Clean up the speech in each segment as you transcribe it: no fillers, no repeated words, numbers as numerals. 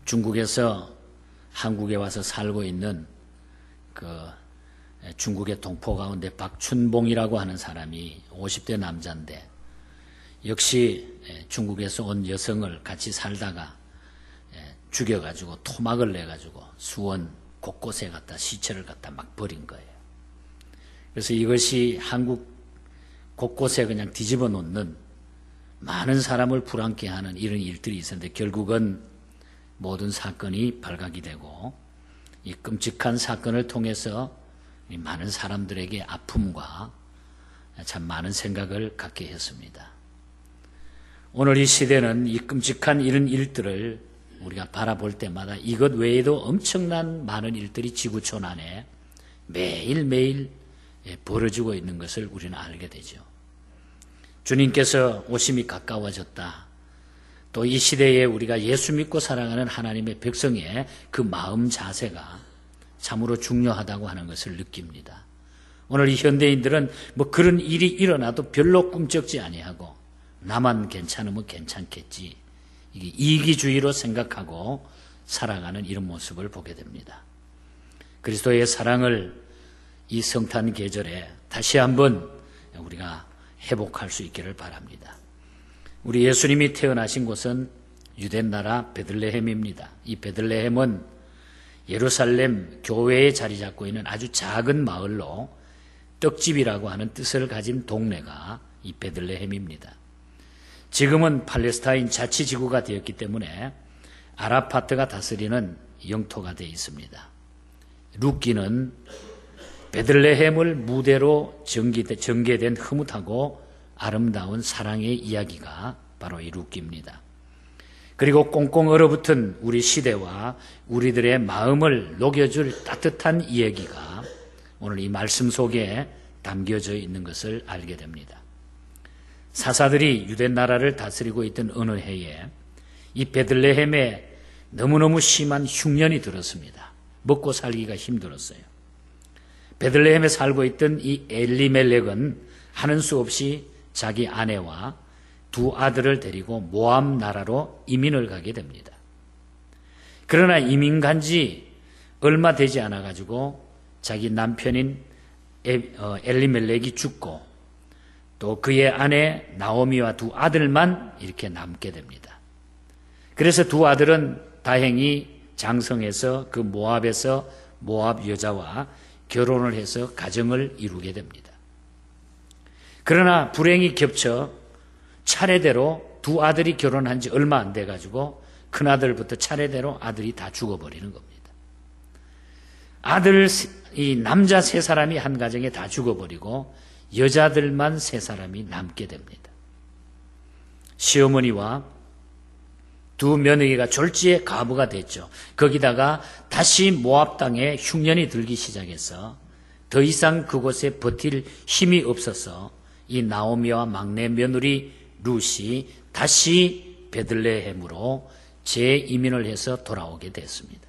중국에서 한국에 와서 살고 있는 중국의 동포 가운데 박춘봉이라고 하는 사람이 50대 남자인데 역시 중국에서 온 여성을 같이 살다가 죽여가지고 토막을 내가지고 수원 곳곳에 갖다 시체를 갖다 막 버린 거예요. 그래서 이것이 한국 곳곳에 그냥 뒤집어 놓는 많은 사람을 불안케 하는 이런 일들이 있었는데 결국은 모든 사건이 발각이 되고 이 끔찍한 사건을 통해서 많은 사람들에게 아픔과 참 많은 생각을 갖게 했습니다. 오늘 이 시대는 이 끔찍한 이런 일들을 우리가 바라볼 때마다 이것 외에도 엄청난 많은 일들이 지구촌 안에 매일매일 벌어지고 있는 것을 우리는 알게 되죠. 주님께서 오심이 가까워졌다. 또 이 시대에 우리가 예수 믿고 살아가는 하나님의 백성의 그 마음 자세가 참으로 중요하다고 하는 것을 느낍니다. 오늘 이 현대인들은 뭐 그런 일이 일어나도 별로 꿈쩍지 아니하고 나만 괜찮으면 괜찮겠지. 이게 이기주의로 생각하고 살아가는 이런 모습을 보게 됩니다. 그리스도의 사랑을 이 성탄 계절에 다시 한번 우리가 회복할 수 있기를 바랍니다. 우리 예수님이 태어나신 곳은 유대 나라 베들레헴입니다. 이 베들레헴은 예루살렘 교회에 자리 잡고 있는 아주 작은 마을로 떡집이라고 하는 뜻을 가진 동네가 이 베들레헴입니다. 지금은 팔레스타인 자치지구가 되었기 때문에 아랍파트가 다스리는 영토가 되어 있습니다. 룻기는 베들레헴을 무대로 전개된 흐뭇하고 아름다운 사랑의 이야기가 바로 이 룻기입니다. 그리고 꽁꽁 얼어붙은 우리 시대와 우리들의 마음을 녹여줄 따뜻한 이야기가 오늘 이 말씀 속에 담겨져 있는 것을 알게 됩니다. 사사들이 유대 나라를 다스리고 있던 어느 해에 이 베들레헴에 너무너무 심한 흉년이 들었습니다. 먹고 살기가 힘들었어요. 베들레헴에 살고 있던 이 엘리멜렉은 하는 수 없이 자기 아내와 두 아들을 데리고 모압 나라로 이민을 가게 됩니다. 그러나 이민 간 지 얼마 되지 않아 가지고 자기 남편인 엘리멜렉이 죽고 또 그의 아내 나오미와 두 아들만 이렇게 남게 됩니다. 그래서 두 아들은 다행히 장성해서 그 모압에서 모압 여자와 결혼을 해서 가정을 이루게 됩니다. 그러나 불행이 겹쳐 차례대로 두 아들이 결혼한 지 얼마 안 돼가지고 큰아들부터 차례대로 아들이 다 죽어버리는 겁니다. 이 남자 세 사람이 한 가정에 다 죽어버리고 여자들만 세 사람이 남게 됩니다. 시어머니와 두 며느리가 졸지에 과부가 됐죠. 거기다가 다시 모압 땅에 흉년이 들기 시작해서 더 이상 그곳에 버틸 힘이 없어서 이 나오미와 막내 며느리 룻이 다시 베들레헴으로 재이민을 해서 돌아오게 됐습니다.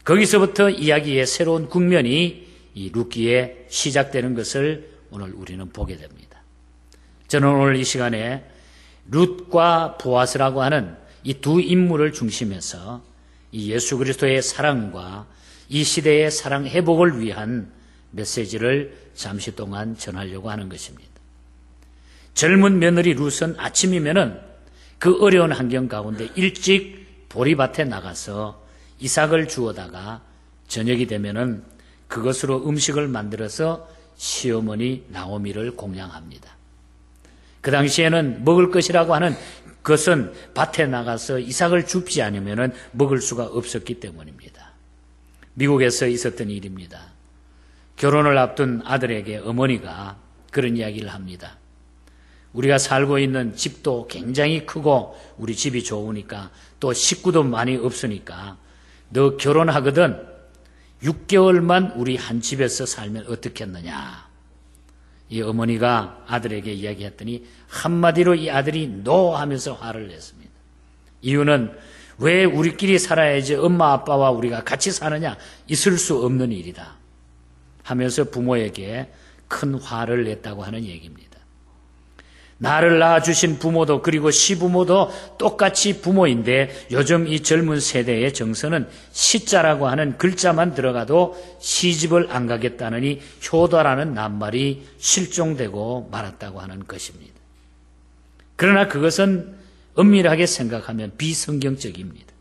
거기서부터 이야기의 새로운 국면이 이 룻기에 시작되는 것을 오늘 우리는 보게 됩니다. 저는 오늘 이 시간에 룻과 보아스라고 하는 이 두 인물을 중심해서 이 예수 그리스도의 사랑과 이 시대의 사랑 회복을 위한 메시지를 잠시 동안 전하려고 하는 것입니다. 젊은 며느리 룻은 아침이면은 그 어려운 환경 가운데 일찍 보리밭에 나가서 이삭을 주워다가 저녁이 되면은 그것으로 음식을 만들어서 시어머니 나오미를 공양합니다. 그 당시에는 먹을 것이라고 하는 것은 밭에 나가서 이삭을 줍지 않으면 먹을 수가 없었기 때문입니다. 미국에서 있었던 일입니다. 결혼을 앞둔 아들에게 어머니가 그런 이야기를 합니다. 우리가 살고 있는 집도 굉장히 크고 우리 집이 좋으니까 또 식구도 많이 없으니까 너 결혼하거든 6개월만 우리 한 집에서 살면 어떻겠느냐. 이 어머니가 아들에게 이야기했더니 한마디로 이 아들이 노 하면서 화를 냈습니다. 이유는 왜 우리끼리 살아야지 엄마 아빠와 우리가 같이 사느냐. 있을 수 없는 일이다 하면서 부모에게 큰 화를 냈다고 하는 얘기입니다. 나를 낳아주신 부모도 그리고 시부모도 똑같이 부모인데 요즘 이 젊은 세대의 정서는 시자라고 하는 글자만 들어가도 시집을 안 가겠다느니 효도라는 낱말이 실종되고 말았다고 하는 것입니다. 그러나 그것은 엄밀하게 생각하면 비성경적입니다.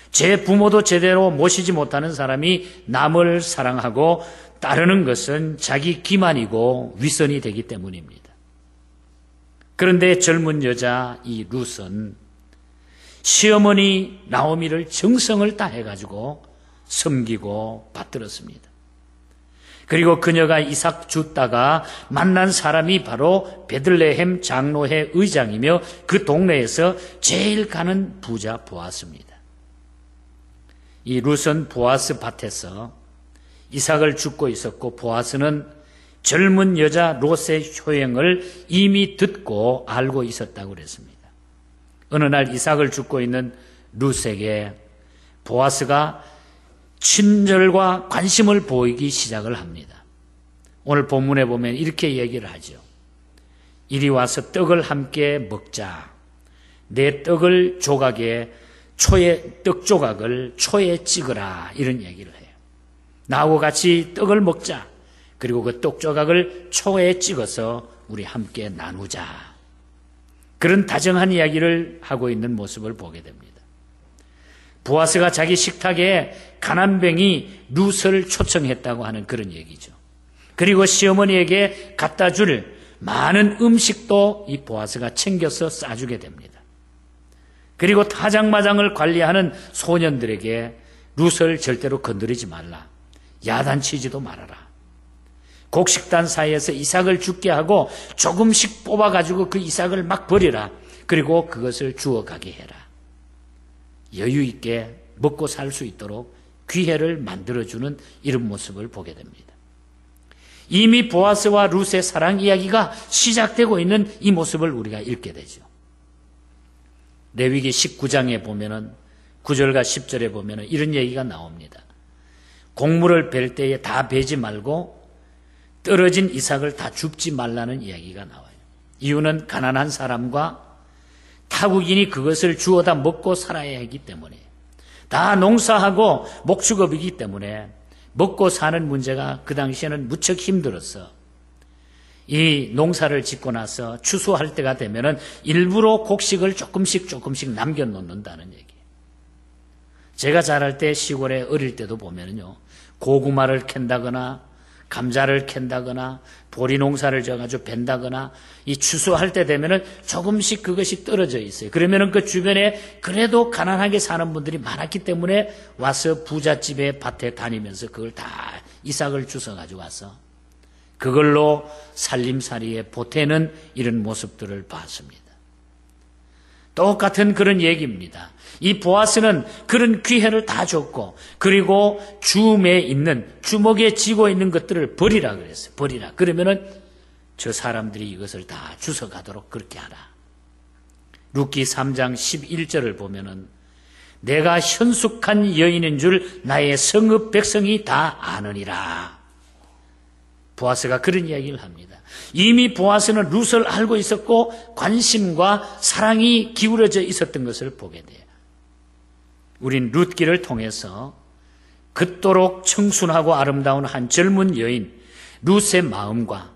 제 부모도 제대로 모시지 못하는 사람이 남을 사랑하고 따르는 것은 자기 기만이고 위선이 되기 때문입니다. 그런데 젊은 여자 이 룻은 시어머니 나오미를 정성을 다해가지고 섬기고 받들었습니다. 그리고 그녀가 이삭 줍다가 만난 사람이 바로 베들레헴 장로회 의장이며 그 동네에서 제일 가는 부자 보아스입니다. 이 룻은 보아스 밭에서 이삭을 줍고 있었고 보아스는 젊은 여자 롯의 효행을 이미 듣고 알고 있었다고 그랬습니다. 어느 날 이삭을 줍고 있는 룻에게 보아스가 친절과 관심을 보이기 시작을 합니다. 오늘 본문에 보면 이렇게 얘기를 하죠. 이리 와서 떡을 함께 먹자. 내 떡을 조각에 떡 조각을 초에 찍으라. 이런 얘기를 해요. 나하고 같이 떡을 먹자. 그리고 그 떡 조각을 초에 찍어서 우리 함께 나누자. 그런 다정한 이야기를 하고 있는 모습을 보게 됩니다. 보아스가 자기 식탁에 가난뱅이 룻을 초청했다고 하는 그런 얘기죠. 그리고 시어머니에게 갖다 줄 많은 음식도 이 보아스가 챙겨서 싸주게 됩니다. 그리고 타장마장을 관리하는 소년들에게 룻을 절대로 건드리지 말라. 야단치지도 말아라. 곡식단 사이에서 이삭을 죽게 하고 조금씩 뽑아가지고 그 이삭을 막 버리라. 그리고 그것을 주워가게 해라. 여유 있게 먹고 살 수 있도록 기회를 만들어주는 이런 모습을 보게 됩니다. 이미 보아스와 룻의 사랑 이야기가 시작되고 있는 이 모습을 우리가 읽게 되죠. 레위기 19장에 보면은 9절과 10절에 보면은 이런 얘기가 나옵니다. 곡물을 벨 때에 다 베지 말고 떨어진 이삭을 다 줍지 말라는 이야기가 나와요. 이유는 가난한 사람과 타국인이 그것을 주워다 먹고 살아야 하기 때문에, 다 농사하고 목축업이기 때문에 먹고 사는 문제가 그 당시에는 무척 힘들었어. 이 농사를 짓고 나서 추수할 때가 되면은 일부러 곡식을 조금씩 남겨놓는다는 얘기예요. 제가 자랄 때 시골에 어릴 때도 보면은요, 고구마를 캔다거나 감자를 캔다거나 보리 농사를 져가지고 벤다거나 이 추수할 때 되면은 조금씩 그것이 떨어져 있어요. 그러면은 그 주변에 그래도 가난하게 사는 분들이 많았기 때문에 와서 부잣집에 밭에 다니면서 그걸 다 이삭을 주워가지고 와서 그걸로 살림살이에 보태는 이런 모습들을 봤습니다. 똑같은 그런 얘기입니다. 이 보아스는 그런 기회를 다 줬고, 그리고 주먹에 쥐고 있는 것들을 버리라 그랬어요. 버리라. 그러면은 저 사람들이 이것을 다 주워가도록 그렇게 하라. 룻기 3장 11절을 보면은 내가 현숙한 여인인 줄 나의 성읍 백성이 다 아느니라. 보아스가 그런 이야기를 합니다. 이미 보아스는 룻을 알고 있었고 관심과 사랑이 기울어져 있었던 것을 보게 돼요. 우린 룻기를 통해서 그토록 청순하고 아름다운 한 젊은 여인 룻의 마음과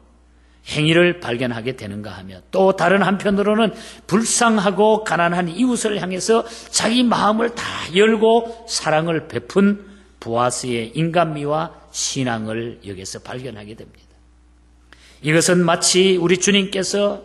행위를 발견하게 되는가 하며, 또 다른 한편으로는 불쌍하고 가난한 이웃을 향해서 자기 마음을 다 열고 사랑을 베푼 보아스의 인간미와 신앙을 여기서 발견하게 됩니다. 이것은 마치 우리 주님께서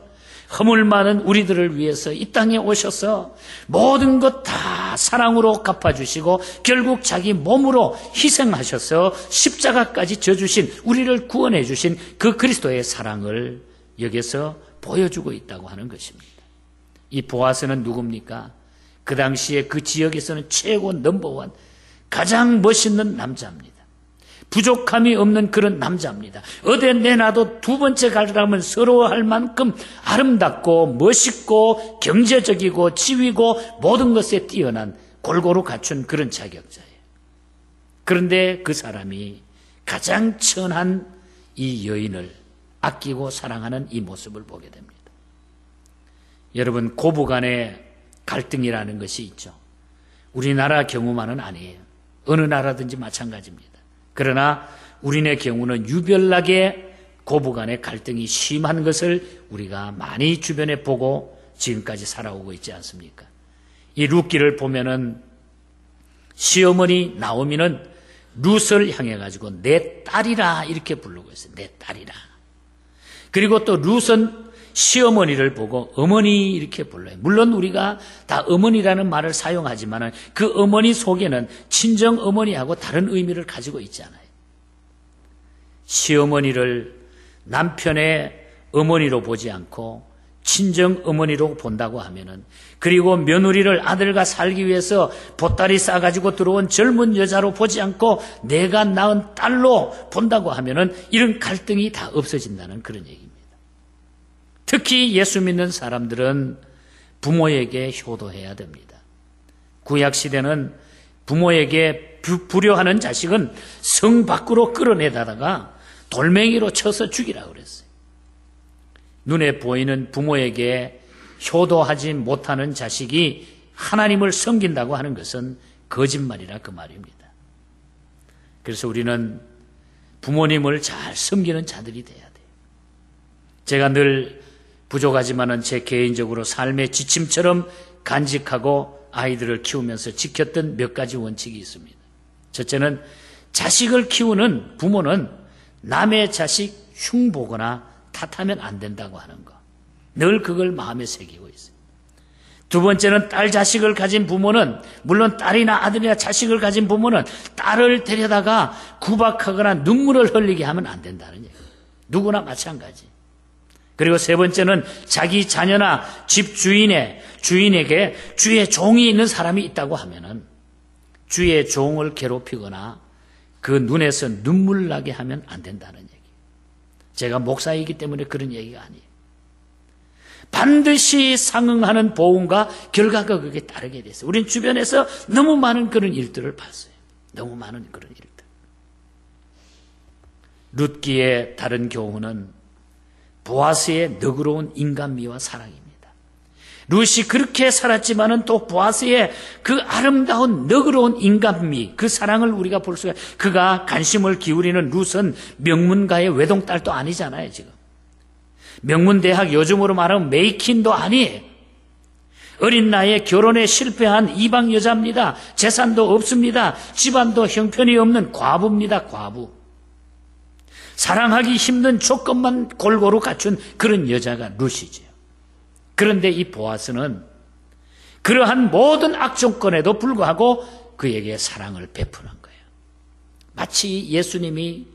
허물 많은 우리들을 위해서 이 땅에 오셔서 모든 것 다 사랑으로 갚아주시고 결국 자기 몸으로 희생하셔서 십자가까지 져주신, 우리를 구원해 주신 그 그리스도의 사랑을 여기서 보여주고 있다고 하는 것입니다. 이 보아스는 누굽니까? 그 당시에 그 지역에서는 최고 넘버원, 가장 멋있는 남자입니다. 부족함이 없는 그런 남자입니다. 어디 내놔도 두 번째 가려면 서러워할 만큼 아름답고 멋있고 경제적이고 지위고 모든 것에 뛰어난 골고루 갖춘 그런 자격자예요. 그런데 그 사람이 가장 천한 이 여인을 아끼고 사랑하는 이 모습을 보게 됩니다. 여러분, 고부간의 갈등이라는 것이 있죠. 우리나라 경우만은 아니에요. 어느 나라든지 마찬가지입니다. 그러나 우리네 경우는 유별나게 고부간의 갈등이 심한 것을 우리가 많이 주변에 보고 지금까지 살아오고 있지 않습니까? 이 룻기를 보면은 시어머니 나오미는 룻을 향해 가지고 내 딸이라 이렇게 부르고 있어요. 내 딸이라. 그리고 또 룻은 시어머니를 보고 어머니 이렇게 불러요. 물론 우리가 다 어머니라는 말을 사용하지만 그 어머니 속에는 친정 어머니하고 다른 의미를 가지고 있잖아요. 시어머니를 남편의 어머니로 보지 않고 친정 어머니로 본다고 하면은, 그리고 며느리를 아들과 살기 위해서 보따리 싸가지고 들어온 젊은 여자로 보지 않고 내가 낳은 딸로 본다고 하면은 이런 갈등이 다 없어진다는 그런 얘기입니다. 특히 예수 믿는 사람들은 부모에게 효도해야 됩니다. 구약시대는 부모에게 불효하는 자식은 성 밖으로 끌어내다가 돌멩이로 쳐서 죽이라고 그랬어요. 눈에 보이는 부모에게 효도하지 못하는 자식이 하나님을 섬긴다고 하는 것은 거짓말이라 그 말입니다. 그래서 우리는 부모님을 잘 섬기는 자들이 돼야 돼요. 제가 늘 부족하지만은 제 개인적으로 삶의 지침처럼 간직하고 아이들을 키우면서 지켰던 몇 가지 원칙이 있습니다. 첫째는 자식을 키우는 부모는 남의 자식 흉보거나 탓하면 안 된다고 하는 거. 늘 그걸 마음에 새기고 있어요. 두 번째는 딸 자식을 가진 부모는, 물론 딸이나 아들이나 자식을 가진 부모는 딸을 데려다가 구박하거나 눈물을 흘리게 하면 안 된다는 얘기예요. 누구나 마찬가지. 그리고 세 번째는 자기 자녀나 집 주인에게 주의 종이 있는 사람이 있다고 하면은 주의 종을 괴롭히거나 그 눈에서 눈물 나게 하면 안 된다는 얘기예요. 제가 목사이기 때문에 그런 얘기가 아니에요. 반드시 상응하는 보응과 결과가 그게 따르게 됐어요. 우린 주변에서 너무 많은 그런 일들을 봤어요. 너무 많은 그런 일들. 룻기의 다른 교훈은 보아스의 너그러운 인간미와 사랑입니다. 룻이 그렇게 살았지만은 또 보아스의 그 아름다운 너그러운 인간미, 그 사랑을 우리가 볼 수가, 그가 관심을 기울이는 룻은 명문가의 외동딸도 아니잖아요, 지금. 명문대학, 요즘으로 말하면 메이킨도 아니에요. 어린 나이에 결혼에 실패한 이방 여자입니다. 재산도 없습니다. 집안도 형편이 없는 과부입니다, 과부. 사랑하기 힘든 조건만 골고루 갖춘 그런 여자가 룻이죠. 그런데 이 보아스는 그러한 모든 악조건에도 불구하고 그에게 사랑을 베푸는 거예요. 마치 예수님이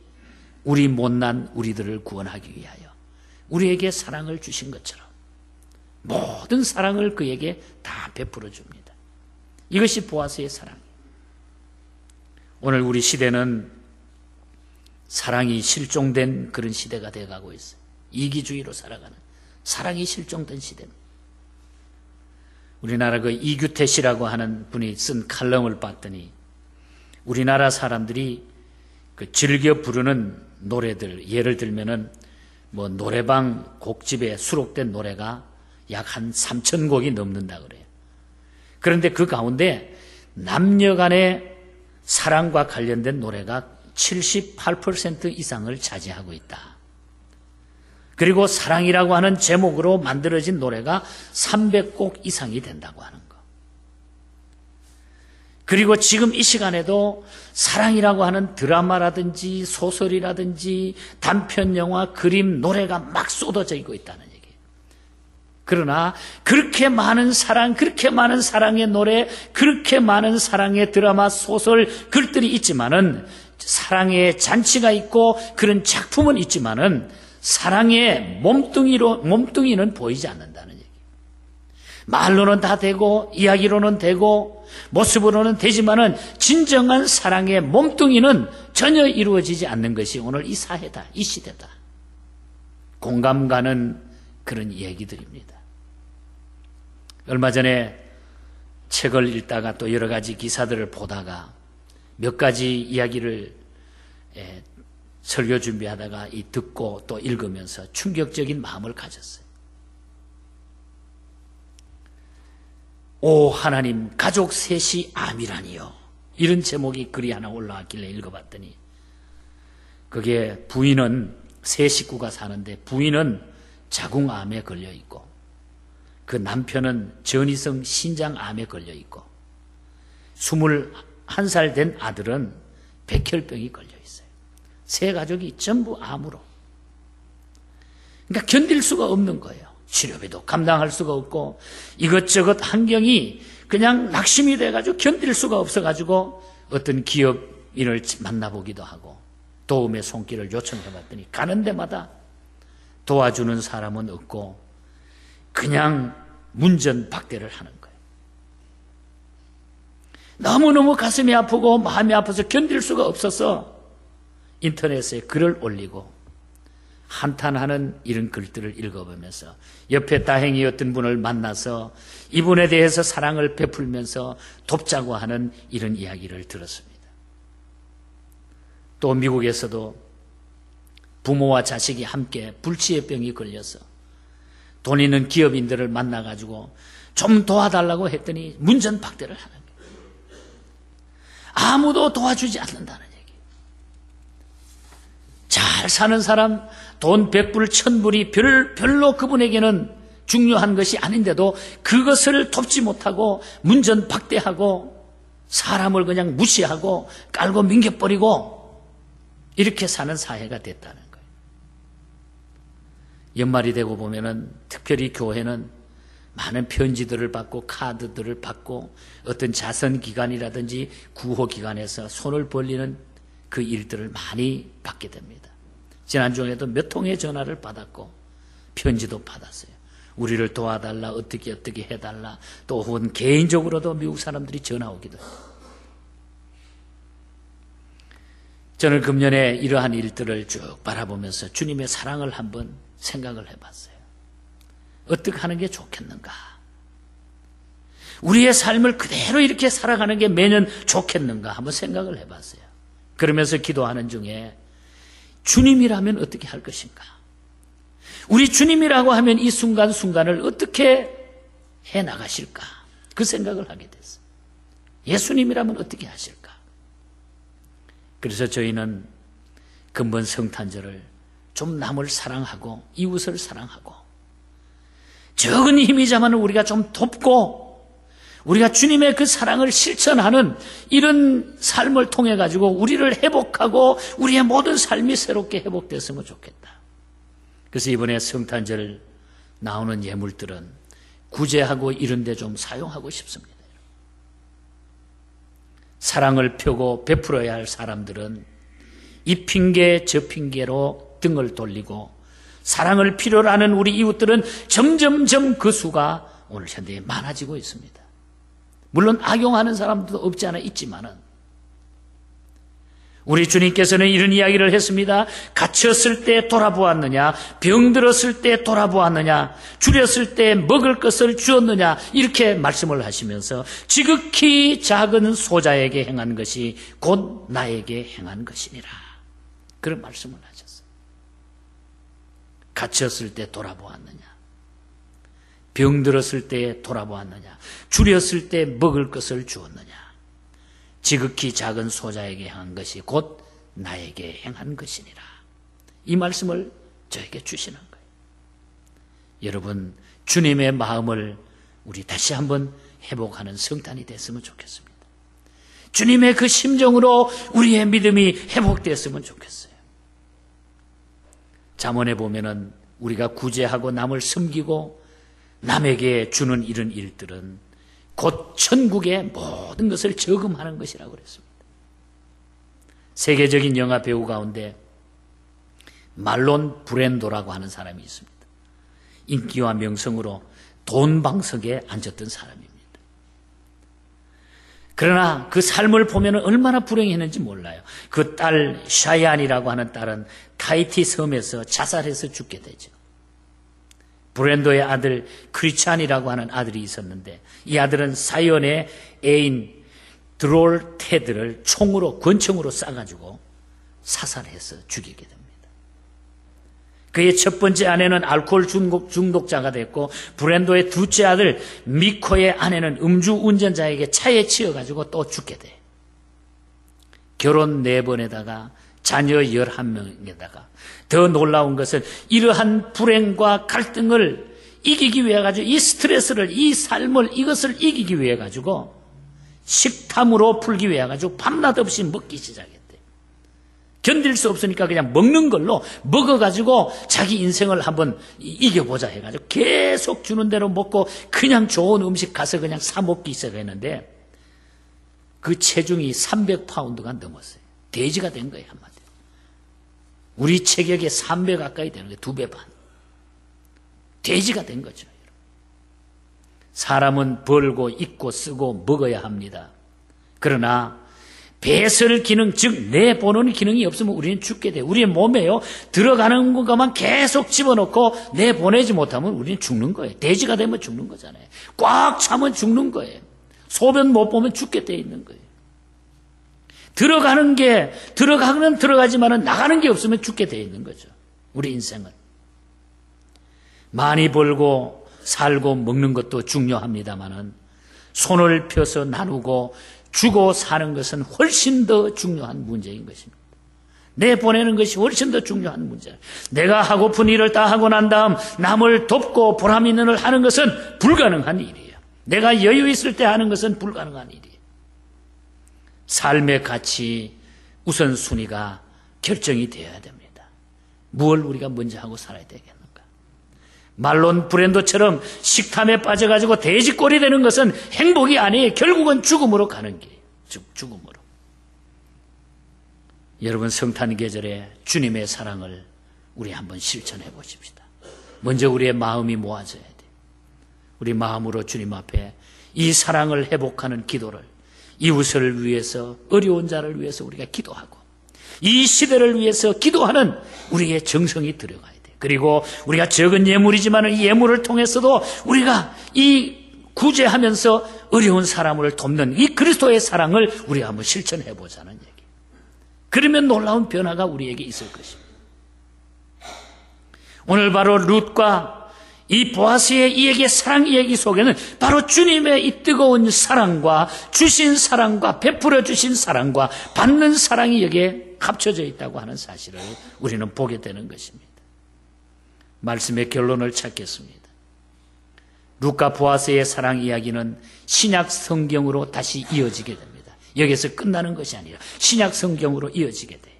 우리 못난 우리들을 구원하기 위하여 우리에게 사랑을 주신 것처럼 모든 사랑을 그에게 다 베풀어 줍니다. 이것이 보아스의 사랑이에요. 오늘 우리 시대는 사랑이 실종된 그런 시대가 되어가고 있어요. 이기주의로 살아가는 사랑이 실종된 시대입니다. 우리나라 그 이규태 씨라고 하는 분이 쓴 칼럼을 봤더니 우리나라 사람들이 그 즐겨 부르는 노래들, 예를 들면은 뭐 노래방 곡집에 수록된 노래가 약 한 3,000곡이 넘는다 그래요. 그런데 그 가운데 남녀 간의 사랑과 관련된 노래가 78% 이상을 차지하고 있다. 그리고 사랑이라고 하는 제목으로 만들어진 노래가 300곡 이상이 된다고 하는 거. 그리고 지금 이 시간에도 사랑이라고 하는 드라마라든지 소설이라든지 단편 영화, 그림, 노래가 막 쏟아져 있고 있다는 얘기예요. 그러나 그렇게 많은 사랑, 그렇게 많은 사랑의 노래, 그렇게 많은 사랑의 드라마, 소설, 글들이 있지만은, 사랑의 잔치가 있고 그런 작품은 있지만은 사랑의 몸뚱이는 보이지 않는다는 얘기. 말로는 다 되고 이야기로는 되고 모습으로는 되지만은 진정한 사랑의 몸뚱이는 전혀 이루어지지 않는 것이 오늘 이 사회다, 이 시대다. 공감 가는 그런 얘기들입니다. 얼마 전에 책을 읽다가 또 여러 가지 기사들을 보다가 몇 가지 이야기를 설교 준비하다가 이 듣고 또 읽으면서 충격적인 마음을 가졌어요. 오 하나님, 가족 셋이 암이라니요. 이런 제목이 글이 하나 올라왔길래 읽어봤더니, 그게 부인은, 세 식구가 사는데 부인은 자궁암에 걸려있고, 그 남편은 전이성 신장암에 걸려있고, 21살 된 아들은 백혈병이 걸려있어요. 세 가족이 전부 암으로. 그러니까 견딜 수가 없는 거예요. 치료비도 감당할 수가 없고, 이것저것 환경이 그냥 낙심이 돼가지고 견딜 수가 없어가지고 어떤 기업인을 만나보기도 하고 도움의 손길을 요청해봤더니 가는 데마다 도와주는 사람은 없고 그냥 문전박대를 하는 거예요. 너무너무 가슴이 아프고 마음이 아파서 견딜 수가 없어서 인터넷에 글을 올리고 한탄하는 이런 글들을 읽어보면서 옆에 다행히 어떤 분을 만나서 이분에 대해서 사랑을 베풀면서 돕자고 하는 이런 이야기를 들었습니다. 또 미국에서도 부모와 자식이 함께 불치의 병이 걸려서 돈 있는 기업인들을 만나가지고 좀 도와달라고 했더니 문전박대를 하는 거예요. 아무도 도와주지 않는다는 얘기. 잘 사는 사람 돈 100불 1000불이 별로 그분에게는 중요한 것이 아닌데도 그것을 돕지 못하고 문전박대하고 사람을 그냥 무시하고 깔고 밍겨버리고 이렇게 사는 사회가 됐다는 거예요. 연말이 되고 보면은 특별히 교회는 많은 편지들을 받고 카드들을 받고 어떤 자선기관이라든지 구호기관에서 손을 벌리는 그 일들을 많이 받게 됩니다. 지난주에도 몇 통의 전화를 받았고 편지도 받았어요. 우리를 도와달라, 어떻게 해달라, 또 혹은 개인적으로도 미국 사람들이 전화 오기도 해요. 저는 금년에 이러한 일들을 쭉 바라보면서 주님의 사랑을 한번 생각을 해봤어요. 어떻게 하는 게 좋겠는가? 우리의 삶을 그대로 이렇게 살아가는 게 매년 좋겠는가? 한번 생각을 해봤어요. 그러면서 기도하는 중에 주님이라면 어떻게 할 것인가? 우리 주님이라고 하면 이 순간순간을 어떻게 해나가실까? 그 생각을 하게 됐어요. 예수님이라면 어떻게 하실까? 그래서 저희는 근본 성탄절을 좀 남을 사랑하고 이웃을 사랑하고 적은 힘이자만 우리가 좀 돕고 우리가 주님의 그 사랑을 실천하는 이런 삶을 통해 가지고 우리를 회복하고 우리의 모든 삶이 새롭게 회복됐으면 좋겠다. 그래서 이번에 성탄절 나오는 예물들은 구제하고 이런 데 좀 사용하고 싶습니다. 사랑을 펴고 베풀어야 할 사람들은 이 핑계 저 핑계로 등을 돌리고 사랑을 필요로 하는 우리 이웃들은 점점점 그 수가 오늘 현대에 많아지고 있습니다. 물론 악용하는 사람도 없지 않아 있지만은 우리 주님께서는 이런 이야기를 했습니다. 갇혔을 때 돌아보았느냐, 병들었을 때 돌아보았느냐, 줄였을 때 먹을 것을 주었느냐, 이렇게 말씀을 하시면서 지극히 작은 소자에게 행한 것이 곧 나에게 행한 것이니라, 그런 말씀을 하셨어요. 갇혔을 때 돌아보았느냐, 병들었을 때 돌아보았느냐, 줄였을 때 먹을 것을 주었느냐, 지극히 작은 소자에게 행한 것이 곧 나에게 행한 것이니라. 이 말씀을 저에게 주시는 거예요. 여러분, 주님의 마음을 우리 다시 한번 회복하는 성탄이 됐으면 좋겠습니다. 주님의 그 심정으로 우리의 믿음이 회복됐으면 좋겠어요. 잠언에 보면은 우리가 구제하고 남을 섬기고 남에게 주는 이런 일들은 곧 천국의 모든 것을 저금하는 것이라고 그랬습니다. 세계적인 영화 배우 가운데 말론 브랜도라고 하는 사람이 있습니다. 인기와 명성으로 돈방석에 앉았던 사람입니다. 그러나 그 삶을 보면 얼마나 불행했는지 몰라요. 그 딸 샤이안이라고 하는 딸은 타이티 섬에서 자살해서 죽게 되죠. 브랜도의 아들 크리찬이라고 하는 아들이 있었는데 이 아들은 사이언의 애인 드롤 테드를 총으로 권총으로 쏴가지고 사살해서 죽이게 됩니다. 그의 첫 번째 아내는 알코올 중독자가 됐고 브랜도의 둘째 아들 미코의 아내는 음주운전자에게 차에 치여가지고 또 죽게 돼. 결혼 4번에다가 자녀 11명에다가 더 놀라운 것은 이러한 불행과 갈등을 이기기 위해 가지고 이 스트레스를, 이 삶을, 이것을 이기기 위해 가지고 식탐으로 풀기 위해 가지고 밤낮 없이 먹기 시작했대. 견딜 수 없으니까 그냥 먹는 걸로 먹어가지고 자기 인생을 한번 이겨보자 해가지고 계속 주는 대로 먹고 그냥 좋은 음식 가서 그냥 사 먹기 시작했는데 그 체중이 300파운드가 넘었어요. 돼지가 된 거예요, 한마디로. 우리 체격의 3배 가까이 되는 거예요. 2배 반. 돼지가 된 거죠. 사람은 벌고 입고 쓰고 먹어야 합니다. 그러나 배설 기능, 즉 내보내는 기능이 없으면 우리는 죽게 돼요. 우리의 몸에요, 들어가는 것만 계속 집어넣고 내보내지 못하면 우리는 죽는 거예요. 돼지가 되면 죽는 거잖아요. 꽉 차면 죽는 거예요. 소변 못 보면 죽게 돼 있는 거예요. 들어가는 게 들어가는 들어가지만은 나가는 게 없으면 죽게 돼 있는 거죠. 우리 인생은 많이 벌고 살고 먹는 것도 중요합니다만은 손을 펴서 나누고 주고 사는 것은 훨씬 더 중요한 문제인 것입니다. 내보내는 것이 훨씬 더 중요한 문제예요. 내가 하고픈 일을 다 하고 난 다음 남을 돕고 보람 있는 일을 하는 것은 불가능한 일이에요. 내가 여유 있을 때 하는 것은 불가능한 일이에요. 삶의 가치, 우선순위가 결정이 되어야 됩니다. 무엇을 우리가 먼저 하고 살아야 되겠는가? 말론 브랜도처럼 식탐에 빠져가지고 돼지꼴이 되는 것은 행복이 아니에요. 결국은 죽음으로 가는 길이에요. 죽음으로. 여러분, 성탄 계절에 주님의 사랑을 우리 한번 실천해 보십시다. 먼저 우리의 마음이 모아져야 돼요. 우리 마음으로 주님 앞에 이 사랑을 회복하는 기도를, 이웃을 위해서, 어려운 자를 위해서 우리가 기도하고 이 시대를 위해서 기도하는 우리의 정성이 들어가야 돼요. 그리고 우리가 적은 예물이지만 이 예물을 통해서도 우리가 이 구제하면서 어려운 사람을 돕는 이 그리스도의 사랑을 우리가 한번 실천해 보자는 얘기. 그러면 놀라운 변화가 우리에게 있을 것입니다. 오늘 바로 룻과 이 보아스의 이야기의 사랑 이야기 속에는 바로 주님의 이 뜨거운 사랑과 주신 사랑과 베풀어 주신 사랑과 받는 사랑이 여기에 합쳐져 있다고 하는 사실을 우리는 보게 되는 것입니다. 말씀의 결론을 찾겠습니다. 룻과 보아스의 사랑 이야기는 신약 성경으로 다시 이어지게 됩니다. 여기서 끝나는 것이 아니라 신약 성경으로 이어지게 돼요.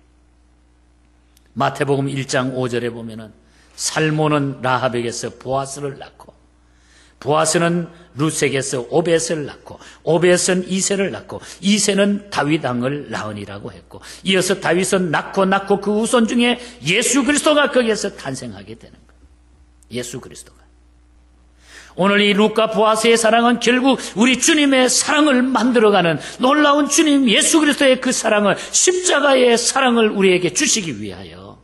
마태복음 1장 5절에 보면은 살몬은 라합에게서 보아스를 낳고 보아스는 룻에게서 오벳을 낳고 오벳은 이새를 낳고 이새는 다윗 왕을 낳으니라고 했고 이어서 다윗은 낳고 그 후손 중에 예수 그리스도가 거기에서 탄생하게 되는 거예요. 예수 그리스도가. 오늘 이 룻과 보아스의 사랑은 결국 우리 주님의 사랑을 만들어가는 놀라운 주님 예수 그리스도의 그 사랑을, 십자가의 사랑을 우리에게 주시기 위하여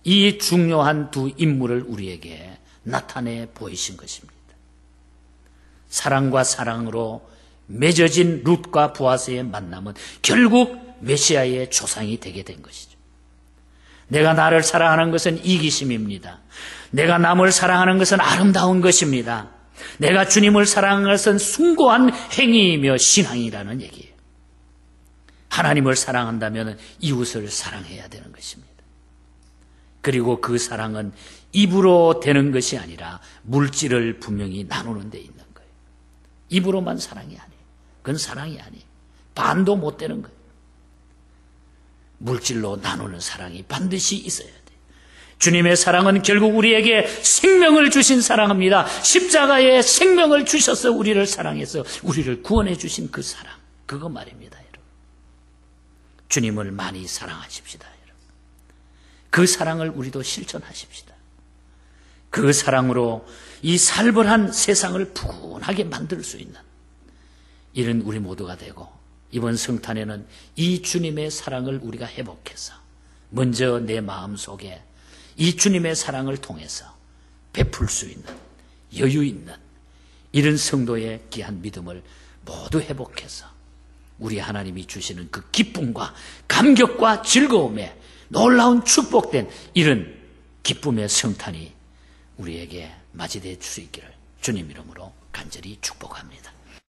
이 중요한 두 인물을 우리에게 나타내 보이신 것입니다. 사랑과 사랑으로 맺어진 룻과 보아스의 만남은 결국 메시아의 조상이 되게 된 것이죠. 내가 나를 사랑하는 것은 이기심입니다. 내가 남을 사랑하는 것은 아름다운 것입니다. 내가 주님을 사랑하는 것은 숭고한 행위이며 신앙이라는 얘기예요. 하나님을 사랑한다면 이웃을 사랑해야 되는 것입니다. 그리고 그 사랑은 입으로 되는 것이 아니라 물질을 분명히 나누는 데 있는 거예요. 입으로만 사랑이 아니에요. 그건 사랑이 아니에요. 반도 못 되는 거예요. 물질로 나누는 사랑이 반드시 있어야 돼요. 주님의 사랑은 결국 우리에게 생명을 주신 사랑입니다. 십자가에 생명을 주셔서 우리를 사랑해서 우리를 구원해 주신 그 사랑, 그거 말입니다, 여러분. 주님을 많이 사랑하십시다, 여러분. 그 사랑을 우리도 실천하십시다. 그 사랑으로 이 살벌한 세상을 푸근하게 만들 수 있는 이런 우리 모두가 되고, 이번 성탄에는 이 주님의 사랑을 우리가 회복해서 먼저 내 마음속에 이 주님의 사랑을 통해서 베풀 수 있는 여유 있는 이런 성도의 귀한 믿음을 모두 회복해서 우리 하나님이 주시는 그 기쁨과 감격과 즐거움에 놀라운 축복된 이런 기쁨의 성탄이 우리에게 맞이될 수 있기를 주님 이름으로 간절히 축복합니다.